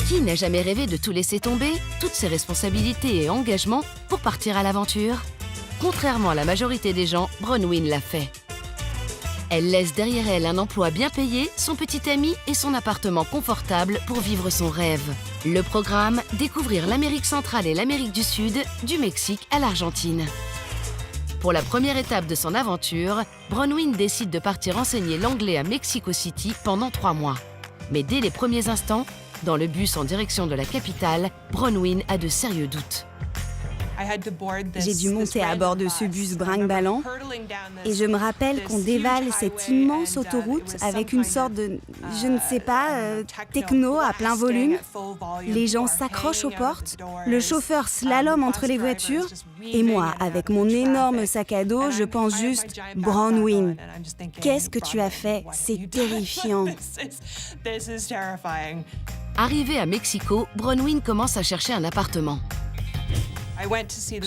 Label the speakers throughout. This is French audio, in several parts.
Speaker 1: Qui n'a jamais rêvé de tout laisser tomber, toutes ses responsabilités et engagements pour partir à l'aventure? Contrairement à la majorité des gens, Bronwyn l'a fait. Elle laisse derrière elle un emploi bien payé, son petit ami et son appartement confortable pour vivre son rêve. Le programme, découvrir l'Amérique centrale et l'Amérique du Sud, du Mexique à l'Argentine. Pour la première étape de son aventure, Bronwyn décide de partir enseigner l'anglais à Mexico City pendant 3 mois. Mais dès les premiers instants, dans le bus en direction de la capitale, Bronwyn a de sérieux doutes.
Speaker 2: J'ai dû monter à bord de ce bus brinque-ballant et je me rappelle qu'on dévale cette immense autoroute avec une sorte de, je ne sais pas, techno à plein volume. Les gens s'accrochent aux portes, le chauffeur slalome entre les voitures et moi, avec mon énorme sac à dos, je pense juste « Bronwyn, qu'est-ce que tu as fait? C'est terrifiant !»
Speaker 1: Arrivée à Mexico, Bronwyn commence à chercher un appartement.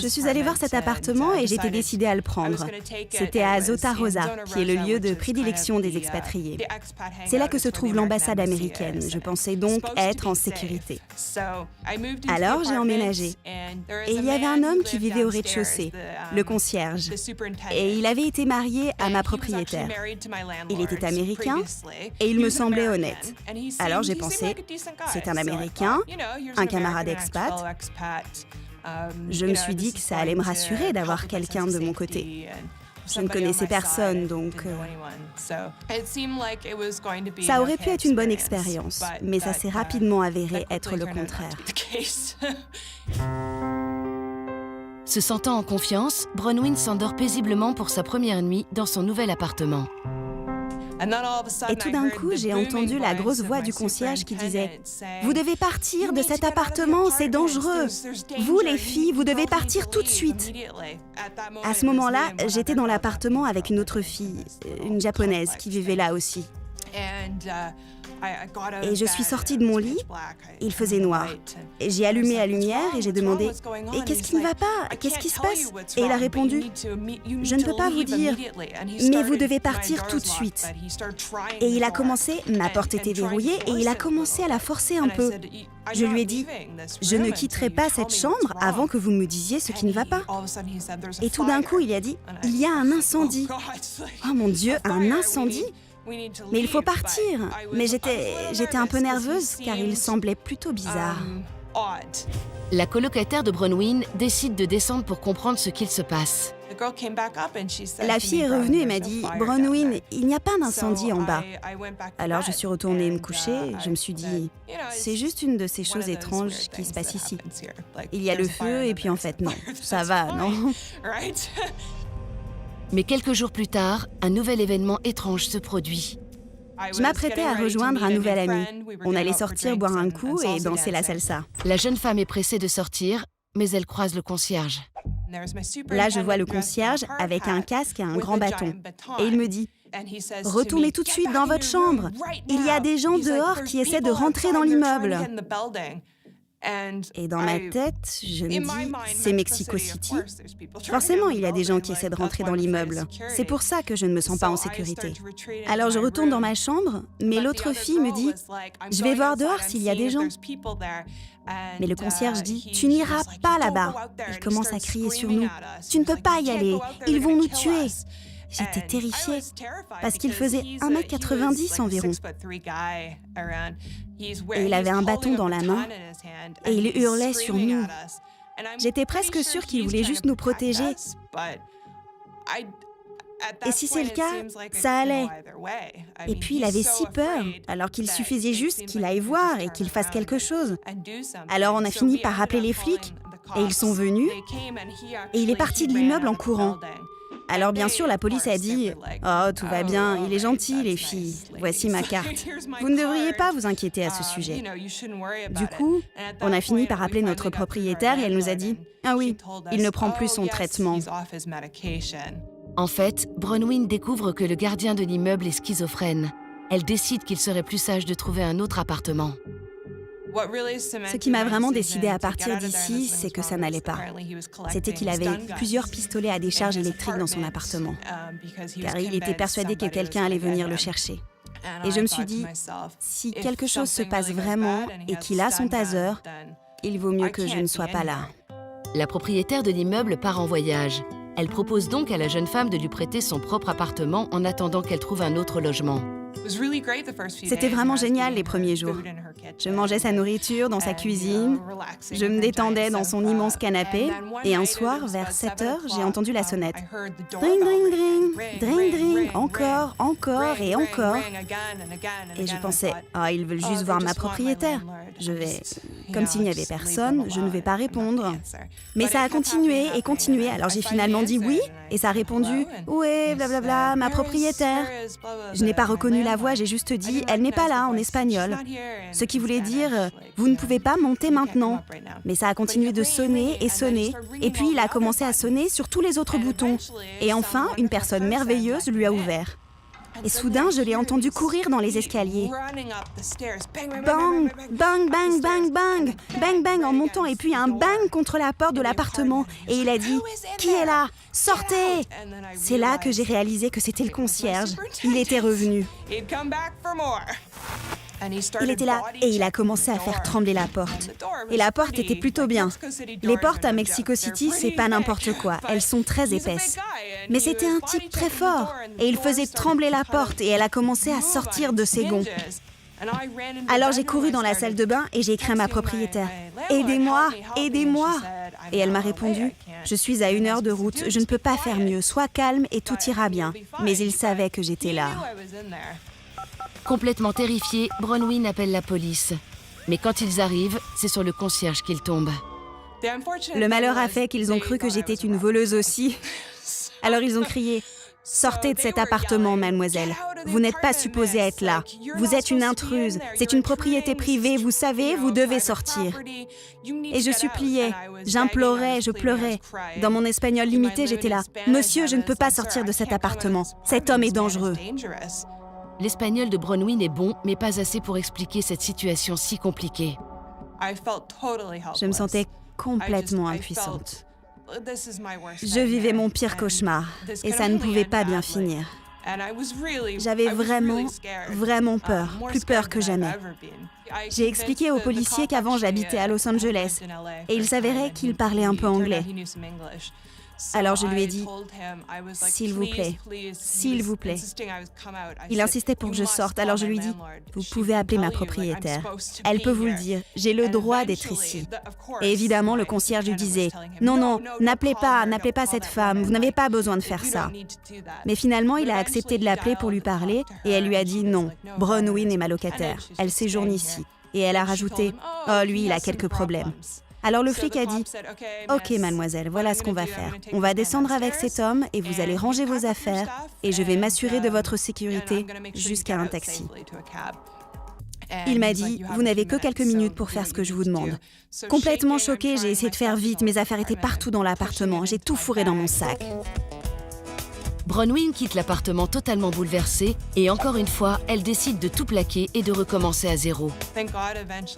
Speaker 2: Je suis allée voir cet appartement et j'étais décidée à le prendre. C'était à Zota Rosa, qui est le lieu de prédilection des expatriés. C'est là que se trouve l'ambassade américaine. Je pensais donc être en sécurité. Alors j'ai emménagé. Et il y avait un homme qui vivait au rez-de-chaussée, le concierge. Et il avait été marié à ma propriétaire. Il était américain et il me semblait honnête. Alors j'ai pensé, c'est un Américain, un camarade expat. Je me suis dit que ça allait me rassurer d'avoir quelqu'un de mon côté. Je ne connaissais personne, donc... Ça aurait pu être une bonne expérience, mais ça s'est rapidement avéré être le contraire.
Speaker 1: Se sentant en confiance, Bronwyn s'endort paisiblement pour sa première nuit dans son nouvel appartement.
Speaker 2: Et tout d'un coup, j'ai entendu la grosse voix du concierge qui disait « Vous devez partir de cet appartement, c'est dangereux. Vous, les filles, vous devez partir tout de suite. » À ce moment-là, j'étais dans l'appartement avec une autre fille, une japonaise qui vivait là aussi. Et je suis sortie de mon lit, il faisait noir. Et j'ai allumé la lumière et j'ai demandé « Et qu'est-ce qui ne va pas? Qu'est-ce qui se passe ?» Et il a répondu « Je ne peux pas vous dire, mais vous devez partir tout de suite. » Et il a commencé, ma porte était verrouillée, et il a commencé à la forcer un peu. Je lui ai dit « Je ne quitterai pas cette chambre avant que vous me disiez ce qui ne va pas. » Et tout d'un coup, il a dit « Il y a un incendie. » Oh mon Dieu, un incendie? Mais il faut partir. Mais j'étais un peu nerveuse car il semblait plutôt bizarre.
Speaker 1: La colocataire de Bronwyn décide de descendre pour comprendre ce qu'il se passe.
Speaker 2: La fille est revenue et m'a dit « Bronwyn, il n'y a pas d'incendie en bas. » Alors je suis retournée me coucher. Je me suis dit « C'est juste une de ces choses étranges qui se passent ici. Il y a le feu et puis en fait non, ça va, non ?»
Speaker 1: Mais quelques jours plus tard, un nouvel événement étrange se produit.
Speaker 2: Je m'apprêtais à rejoindre un nouvel ami. On allait sortir, boire un coup et danser la salsa.
Speaker 1: La jeune femme est pressée de sortir, mais elle croise le concierge.
Speaker 2: Là, je vois le concierge avec un casque et un grand bâton. Et il me dit « Retournez tout de suite dans votre chambre. Il y a des gens dehors qui essaient de rentrer dans l'immeuble. » Et dans ma tête, je me dis, c'est Mexico City. Forcément, il y a des gens qui essaient de rentrer dans l'immeuble. C'est pour ça que je ne me sens pas en sécurité. Alors je retourne dans ma chambre, mais l'autre fille me dit, je vais voir dehors s'il y a des gens. Mais le concierge dit, tu n'iras pas là-bas. Il commence à crier sur nous. Tu ne peux pas y aller, ils vont nous tuer. J'étais terrifiée, parce qu'il faisait 1,90 m environ. Et il avait un bâton dans la main, et il hurlait sur nous. J'étais presque sûre qu'il voulait juste nous protéger. Et si c'est le cas, ça allait. Et puis il avait si peur, alors qu'il suffisait juste qu'il aille voir et qu'il fasse quelque chose. Alors on a fini par appeler les flics, et ils sont venus, et il est parti de l'immeuble en courant. Alors bien sûr, la police a dit « Oh, tout va bien, il est gentil, les filles. Voici ma carte. Vous ne devriez pas vous inquiéter à ce sujet. » Du coup, on a fini par appeler notre propriétaire et elle nous a dit « Ah oui, il ne prend plus son traitement. »
Speaker 1: En fait, Bronwyn découvre que le gardien de l'immeuble est schizophrène. Elle décide qu'il serait plus sage de trouver un autre appartement.
Speaker 2: Ce qui m'a vraiment décidé à partir d'ici, c'est que ça n'allait pas. C'était qu'il avait plusieurs pistolets à décharge électrique dans son appartement, car il était persuadé que quelqu'un allait venir le chercher. Et je me suis dit, si quelque chose se passe vraiment et qu'il a son taser, il vaut mieux que je ne sois pas là.
Speaker 1: La propriétaire de l'immeuble part en voyage. Elle propose donc à la jeune femme de lui prêter son propre appartement en attendant qu'elle trouve un autre logement.
Speaker 2: C'était vraiment génial les premiers jours. Je mangeais sa nourriture dans sa cuisine, je me détendais dans son immense canapé, et un soir, vers 7 heures, j'ai entendu la sonnette. Dring, dring, dring, dring, dring, encore, encore et encore. Et je pensais, ils veulent juste voir ma propriétaire. Je vais... Comme s'il n'y avait personne, je ne vais pas répondre. Mais ça a continué et continué, alors j'ai finalement dit oui, et ça a répondu « Oui, blablabla, ma propriétaire ». Je n'ai pas reconnu la voix, j'ai juste dit « Elle n'est pas là » en espagnol. Ce qui voulait dire « Vous ne pouvez pas monter maintenant ». Mais ça a continué de sonner, et puis il a commencé à sonner sur tous les autres boutons. Et enfin, une personne merveilleuse lui a ouvert. Et soudain, je l'ai entendu courir dans les escaliers. Bang, bang, bang, bang, bang, bang, bang en montant, et puis un bang contre la porte de l'appartement. Et il a dit « Qui est là ? Sortez !» C'est là que j'ai réalisé que c'était le concierge. Il était revenu. Il était là et il a commencé à faire trembler la porte. Et la porte était plutôt bien. Les portes à Mexico City, c'est pas n'importe quoi. Elles sont très épaisses. Mais c'était un type très fort. Et il faisait trembler la porte et elle a commencé à sortir de ses gonds. Alors j'ai couru dans la salle de bain et j'ai écrit à ma propriétaire. « Aidez-moi, aidez-moi !» Et elle m'a répondu « Je suis à 1 heure de route, je ne peux pas faire mieux. Sois calme et tout ira bien. » Mais il savait que j'étais là.
Speaker 1: Complètement terrifié, Bronwyn appelle la police. Mais quand ils arrivent, c'est sur le concierge qu'ils tombent.
Speaker 2: Le malheur a fait qu'ils ont cru que j'étais une voleuse aussi. Alors ils ont crié « Sortez de cet appartement, mademoiselle. Vous n'êtes pas supposée être là. Vous êtes une intruse. C'est une propriété privée, vous savez, vous devez sortir. » Et je suppliais, j'implorais, je pleurais. Dans mon espagnol limité, j'étais là « Monsieur, je ne peux pas sortir de cet appartement. Cet homme est dangereux. »
Speaker 1: L'espagnol de Bronwyn est bon, mais pas assez pour expliquer cette situation si compliquée.
Speaker 2: Je me sentais complètement impuissante. Je vivais mon pire cauchemar, et ça ne pouvait pas bien finir. J'avais vraiment peur, plus peur que jamais. J'ai expliqué aux policiers qu'avant j'habitais à Los Angeles, et il s'avérait qu'il parlait un peu anglais. Alors je lui ai dit « S'il vous plaît, s'il vous plaît. » Il insistait pour que je sorte, alors je lui ai dit « Vous pouvez appeler ma propriétaire. Elle peut vous le dire, j'ai le droit d'être ici. » Et évidemment, le concierge lui disait « Non, n'appelez pas cette femme, vous n'avez pas besoin de faire ça. » Mais finalement, il a accepté de l'appeler pour lui parler, et elle lui a dit « Non, Bronwyn est ma locataire, elle séjourne ici. » Et elle a rajouté « Oh, lui, il a quelques problèmes. » Alors le flic a dit « Ok, mademoiselle, voilà ce qu'on va faire. On va descendre avec cet homme et vous allez ranger vos affaires et je vais m'assurer de votre sécurité jusqu'à un taxi. » Il m'a dit « Vous n'avez que quelques minutes pour faire ce que je vous demande. » Complètement choquée, j'ai essayé de faire vite. Mes affaires étaient partout dans l'appartement. J'ai tout fourré dans mon sac.
Speaker 1: Bronwyn quitte l'appartement totalement bouleversée et encore une fois, elle décide de tout plaquer et de recommencer à zéro.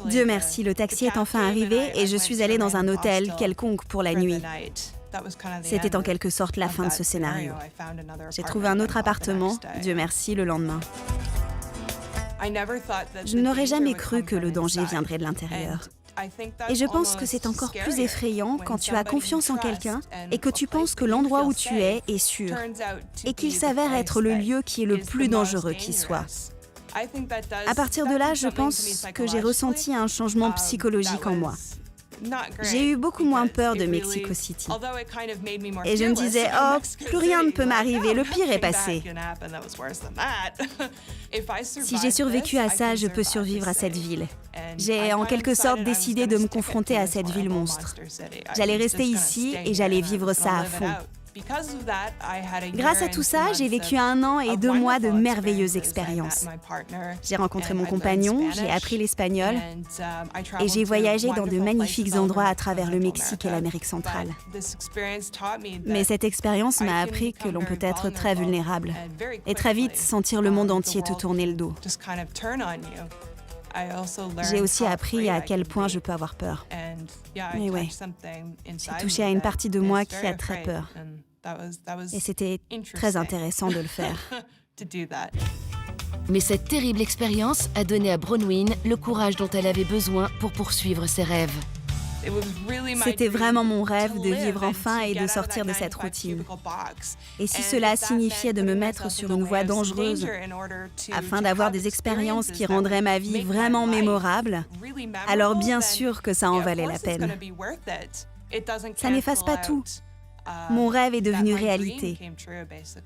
Speaker 2: Dieu merci, le taxi est enfin arrivé et je suis allée dans un hôtel quelconque pour la nuit. C'était en quelque sorte la fin de ce scénario. J'ai trouvé un autre appartement, Dieu merci, le lendemain. Je n'aurais jamais cru que le danger viendrait de l'intérieur. Et je pense que c'est encore plus effrayant quand tu as confiance en quelqu'un et que tu penses que l'endroit où tu es sûr et qu'il s'avère être le lieu qui est le plus dangereux qui soit. À partir de là, je pense que j'ai ressenti un changement psychologique en moi. J'ai eu beaucoup moins peur de Mexico City. Et je me disais, oh, plus rien ne peut m'arriver, le pire est passé. Si j'ai survécu à ça, je peux survivre à cette ville. J'ai en quelque sorte décidé de me confronter à cette ville monstre. J'allais rester ici et j'allais vivre ça à fond. Grâce à tout ça, j'ai vécu 1 an et 2 mois de merveilleuses expériences. J'ai rencontré mon compagnon, j'ai appris l'espagnol et j'ai voyagé dans de magnifiques endroits à travers le Mexique et l'Amérique centrale. Mais cette expérience m'a appris que l'on peut être très vulnérable et très vite sentir le monde entier te tourner le dos. J'ai aussi appris à quel point je peux avoir peur. Mais ouais, j'ai touché à une partie de moi qui a très peur. Et c'était très intéressant de le faire.
Speaker 1: Mais cette terrible expérience a donné à Bronwyn le courage dont elle avait besoin pour poursuivre ses rêves.
Speaker 2: C'était vraiment mon rêve de vivre enfin et de sortir de cette routine. Et si cela signifiait de me mettre sur une voie dangereuse afin d'avoir des expériences qui rendraient ma vie vraiment mémorable, alors bien sûr que ça en valait la peine. Ça n'efface pas tout. Mon rêve est devenu réalité.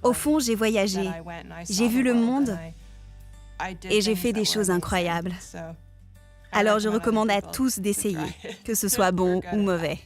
Speaker 2: Au fond, j'ai voyagé, j'ai vu le monde et j'ai fait des choses incroyables. Alors je recommande à tous d'essayer, que ce soit bon ou mauvais.